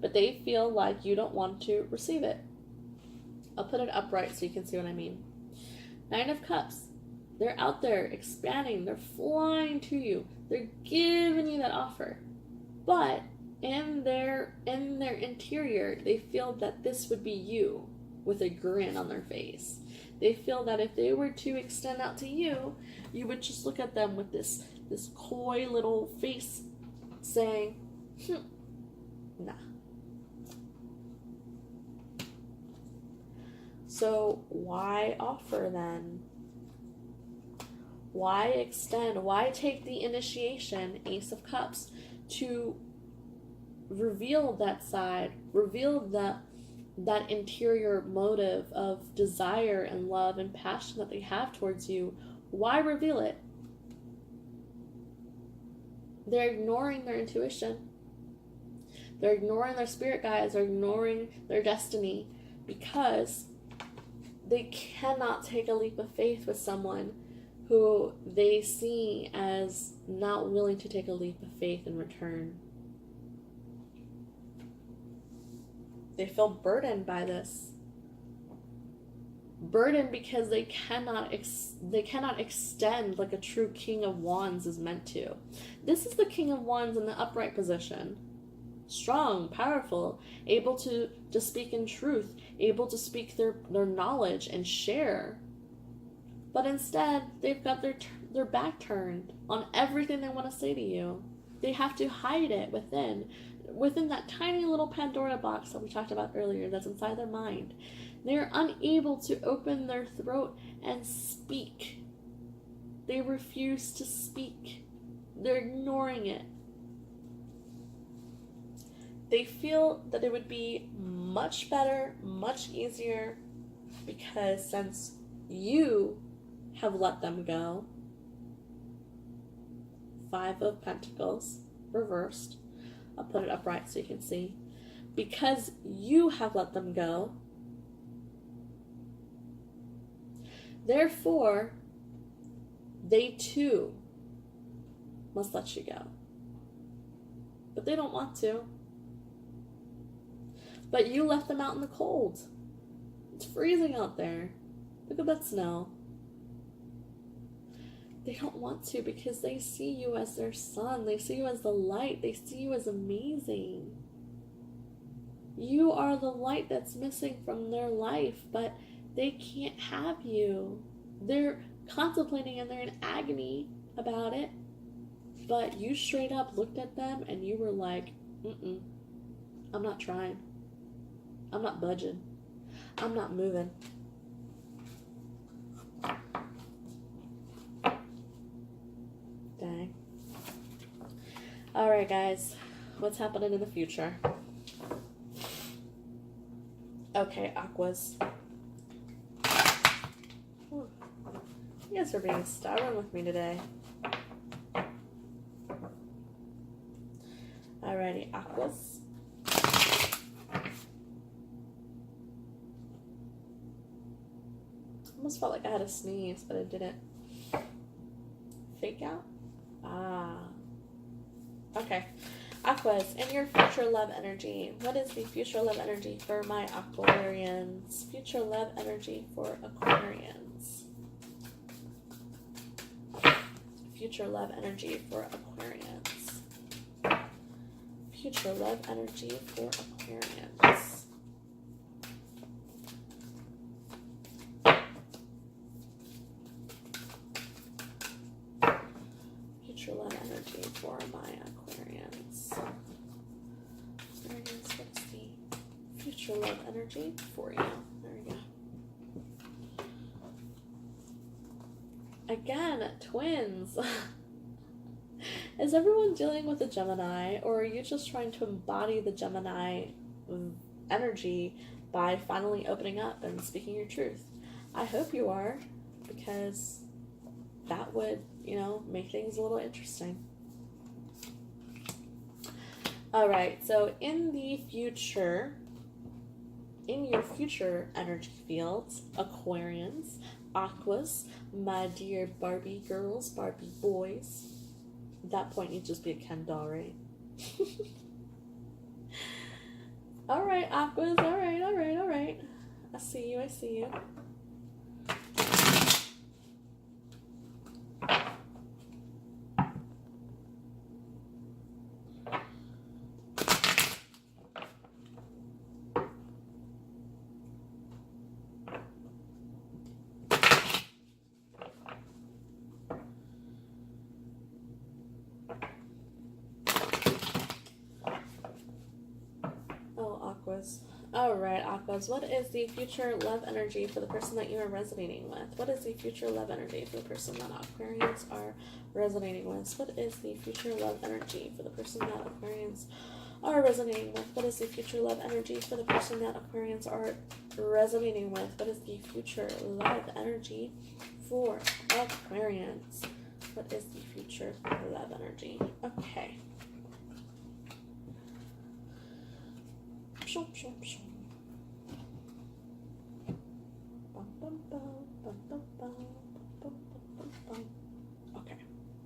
but they feel like you don't want to receive it. I'll put it upright so you can see what I mean. 9 of Cups. They're out there expanding. They're flying to you. They're giving you that offer. But in their interior, they feel that this would be you with a grin on their face. They feel that if they were to extend out to you, you would just look at them with this coy little face saying, nah. So why offer then? Why extend? Why take the initiation, Ace of Cups, to reveal that side, reveal that interior motive of desire and love and passion that they have towards you? Why reveal it? They're ignoring their intuition. They're ignoring their spirit guides. They're ignoring their destiny because they cannot take a leap of faith with someone who they see as not willing to take a leap of faith in return. They feel burdened by this. Burdened because they cannot extend like a true King of Wands is meant to. This is the King of Wands in the upright position. Strong, powerful, able to speak in truth, able to speak their knowledge and share. But instead, they've got their back turned on everything they want to say to you. They have to hide it within that tiny little Pandora box that we talked about earlier that's inside their mind. They're unable to open their throat and speak. They refuse to speak. They're ignoring it. They feel that it would be much better, much easier, because since you have let them go, 5 of Pentacles, reversed. I'll put it upright so you can see. Because you have let them go, therefore, they too must let you go. But they don't want to. But you left them out in the cold. It's freezing out there. Look at that snow. They don't want to because they see you as their sun. They see you as the light. They see you as amazing. You are the light that's missing from their life, but they can't have you. They're contemplating and they're in agony about it. But you straight up looked at them and you were like, I'm not trying. I'm not budging. I'm not moving. Dang. Alright, guys. What's happening in the future? Okay, Aquas. Ooh. You guys are being stubborn with me today. Alrighty, Aquas. almost felt like I had a sneeze, but I didn't. Fake out? Ah. Okay. Aquas, in your future love energy, what is the future love energy for my Aquarians? Future love energy for Aquarians. Future love energy for Aquarians. Future love energy for Aquarians. Future love energy for my Aquarians. Aquarians, what is the future love energy for you? There we go. Again, twins. Is everyone dealing with a Gemini, or are you just trying to embody the Gemini energy by finally opening up and speaking your truth? I hope you are, because that would, make things a little interesting. All right, so in your future energy fields, Aquarians, Aquas, my dear Barbie girls, Barbie boys. At that point, you'd just be a Ken doll, right? All right, Aquas, all right. I see you. Alright, Aquas, what is the future love energy for the person that you are resonating with? What is the future love energy for the person that Aquarians are resonating with? What is the future love energy for the person that Aquarians are resonating with? What is the future love energy for the person that Aquarians are resonating with? What is the future love energy for Aquarians? What is the future love energy? Okay. Okay,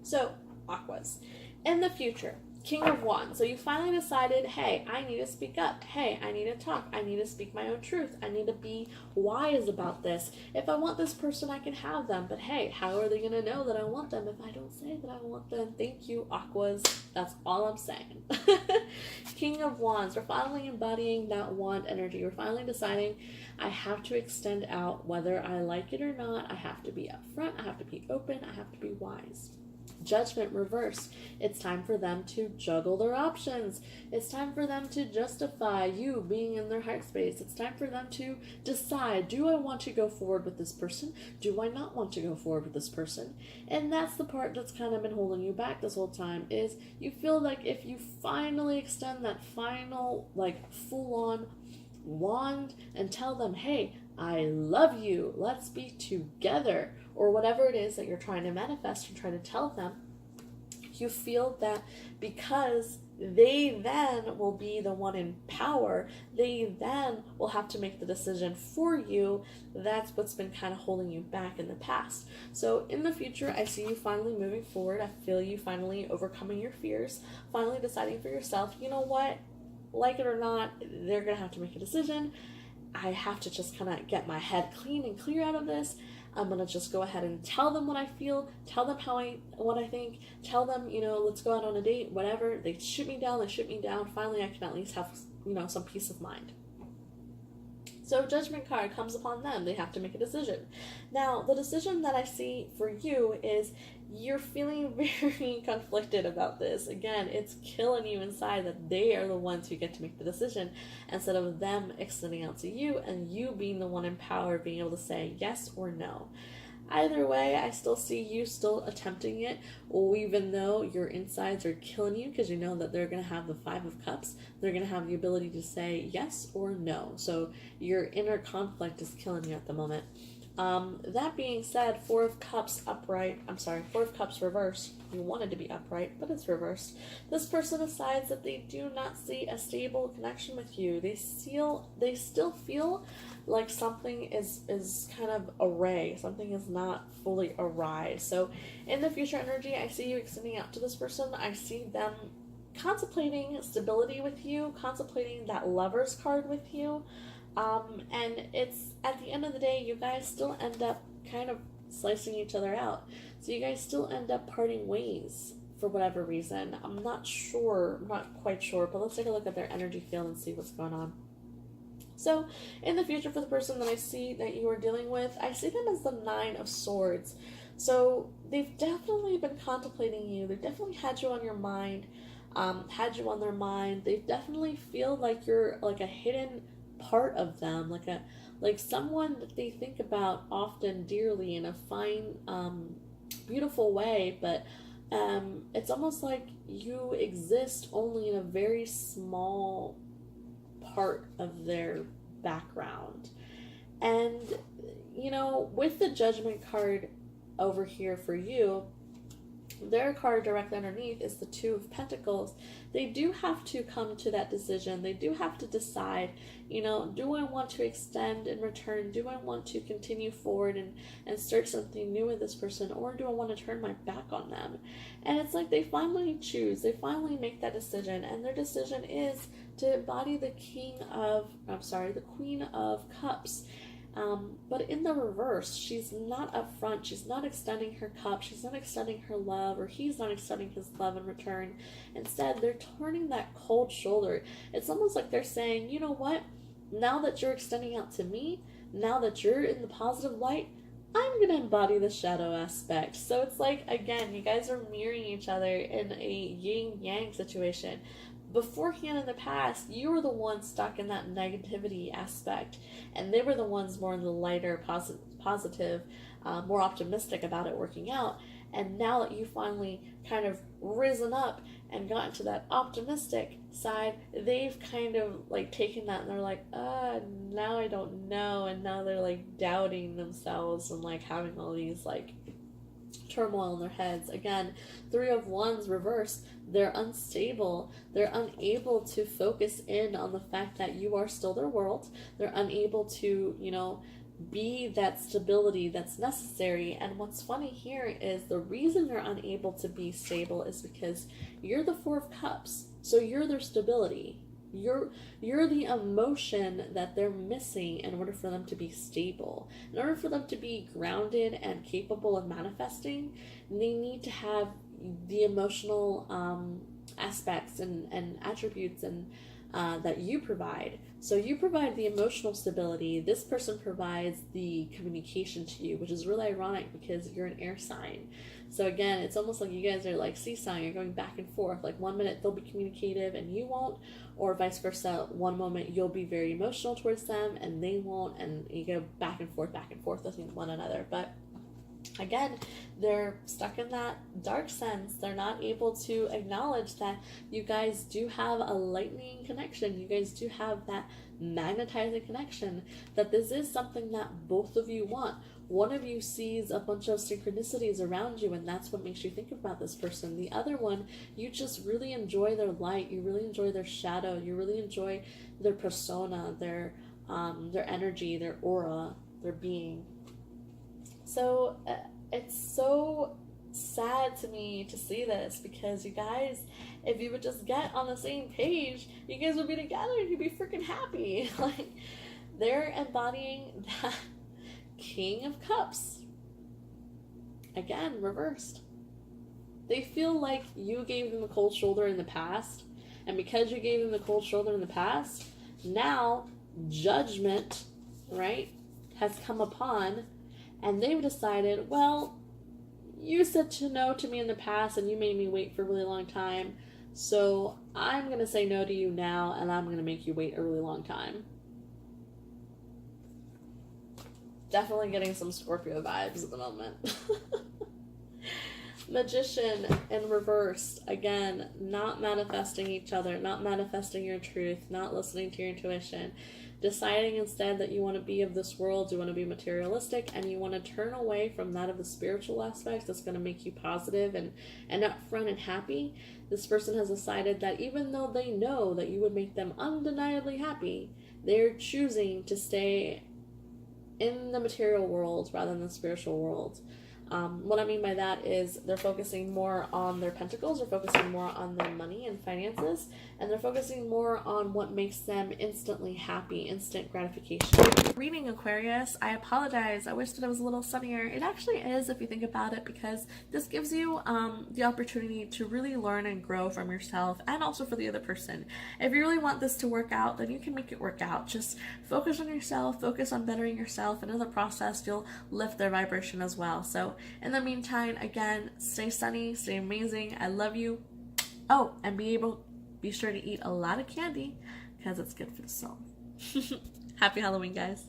so Aquas, in the future, King of Wands. So you finally decided, hey, I need to speak up. Hey, I need to talk. I need to speak my own truth. I need to be wise about this. If I want this person, I can have them. But hey, how are they going to know that I want them if I don't say that I want them? Thank you, Aquas. That's all I'm saying. King of Wands. We're finally embodying that wand energy. We're finally deciding I have to extend out whether I like it or not. I have to be upfront. I have to be open. I have to be wise. Judgment reversed. It's time for them to juggle their options. It's time for them to justify you being in their heart space. It's time for them to decide, do I want to go forward with this person? Do I not want to go forward with this person? And that's the part that's kind of been holding you back this whole time, is you feel like if you finally extend that final, full-on wand and tell them, hey, I love you, let's be together, or whatever it is that you're trying to manifest and trying to tell them, you feel that because they then will be the one in power, they then will have to make the decision for you. That's what's been kind of holding you back in the past. So in the future, I see you finally moving forward. I feel you finally overcoming your fears, finally deciding for yourself, you know what, like it or not, they're going to have to make a decision. I have to just kind of get my head clean and clear out of this. I'm going to just go ahead and tell them what I feel, tell them what I think, tell them, let's go out on a date, whatever. They shoot me down. Finally, I can at least have, some peace of mind. So Judgment card comes upon them. They have to make a decision. Now, the decision that I see for you is you're feeling very conflicted about this. Again, it's killing you inside that they are the ones who get to make the decision instead of them extending out to you and you being the one in power, being able to say yes or no. Either way, I still see you still attempting it, even though your insides are killing you, because you know that they're going to have the 5 of Cups. They're going to have the ability to say yes or no. So your inner conflict is killing you at the moment. That being said, Four of Cups reversed. You wanted to be upright, but it's reversed. This person decides that they do not see a stable connection with you. They still feel like something is kind of awry. Something is not fully awry. So in the future energy, I see you extending out to this person. I see them contemplating stability with you, contemplating that Lover's card with you. And it's, at the end of the day, you guys still end up kind of slicing each other out. So you guys still end up parting ways for whatever reason. I'm not quite sure, but let's take a look at their energy field and see what's going on. So in the future, for the person that I see that you are dealing with, I see them as the Nine of Swords. So they've definitely been contemplating you. They've definitely had you on your mind, had you on their mind. They definitely feel like you're like a hidden part of them, like someone that they think about often dearly in a fine, beautiful way, but it's almost like you exist only in a very small part of their background. And with the Judgment card over here for you, their card directly underneath is the Two of Pentacles. They do have to come to that decision. They do have to decide, do I want to extend in return? Do I want to continue forward and start something new with this person? Or do I want to turn my back on them? And it's like they finally choose. They finally make that decision. And their decision is to embody the Queen of Cups. But in the reverse, she's not upfront, she's not extending her cup, she's not extending her love, or he's not extending his love in return. Instead, they're turning that cold shoulder. It's almost like they're saying, you know what, now that you're extending out to me, now that you're in the positive light, I'm going to embody the shadow aspect. So it's like, again, you guys are mirroring each other in a yin-yang situation. Beforehand in the past, you were the one stuck in that negativity aspect, and they were the ones more in the lighter, positive, more optimistic about it working out. And now that you finally kind of risen up and gotten to that optimistic side, they've kind of like taken that and they're like, now I don't know. And now they're like doubting themselves and like having all these like turmoil in their heads. Again, Three of Wands reversed. They're unstable. They're unable to focus in on the fact that you are still their world. They're unable to, be that stability that's necessary. And what's funny here is the reason they're unable to be stable is because you're the Four of Cups. So you're their stability. You're the emotion that they're missing in order for them to be stable. In order for them to be grounded and capable of manifesting, they need to have the emotional aspects and attributes and that you provide. So you provide the emotional stability. This person provides the communication to you, which is really ironic because you're an air sign. So again, it's almost like you guys are like seesawing. You're going back and forth. Like one minute they'll be communicative and you won't, or vice versa. One moment you'll be very emotional towards them and they won't, and you go back and forth with one another. But again, they're stuck in that dark sense. They're not able to acknowledge that you guys do have a lightning connection. You guys do have that magnetizing connection, that this is something that both of you want. One of you sees a bunch of synchronicities around you, and that's what makes you think about this person. The other one, you just really enjoy their light. You really enjoy their shadow. You really enjoy their persona, their energy, their aura, their being. So it's so sad to me to see this, because you guys, if you would just get on the same page, you guys would be together and you'd be freaking happy. Like, they're embodying that King of Cups. Again, reversed. They feel like you gave them the cold shoulder in the past, and because you gave them the cold shoulder in the past, now judgment, right, has come upon. And they've decided, well, you said no to me in the past and you made me wait for a really long time. So I'm going to say no to you now and I'm going to make you wait a really long time. Definitely getting some Scorpio vibes at the moment. Magician in reverse. Again, not manifesting each other, not manifesting your truth, not listening to your intuition. deciding instead that you want to be of this world, you want to be materialistic, and you want to turn away from that of the spiritual aspects that's going to make you positive and upfront and happy. This person has decided that even though they know that you would make them undeniably happy, they're choosing to stay in the material world rather than the spiritual world. What I mean by that is they're focusing more on their pentacles, they're focusing more on their money and finances, and they're focusing more on what makes them instantly happy, instant gratification. Reading Aquarius, I apologize, I wish that it was a little sunnier. It actually is if you think about it, because this gives you the opportunity to really learn and grow from yourself and also for the other person. If you really want this to work out, then you can make it work out. Just focus on yourself, focus on bettering yourself, and in the process you'll lift their vibration as well. So in the meantime, again, stay sunny, stay amazing. I love you. Oh, and be sure to eat a lot of candy because it's good for the soul. Happy Halloween, guys.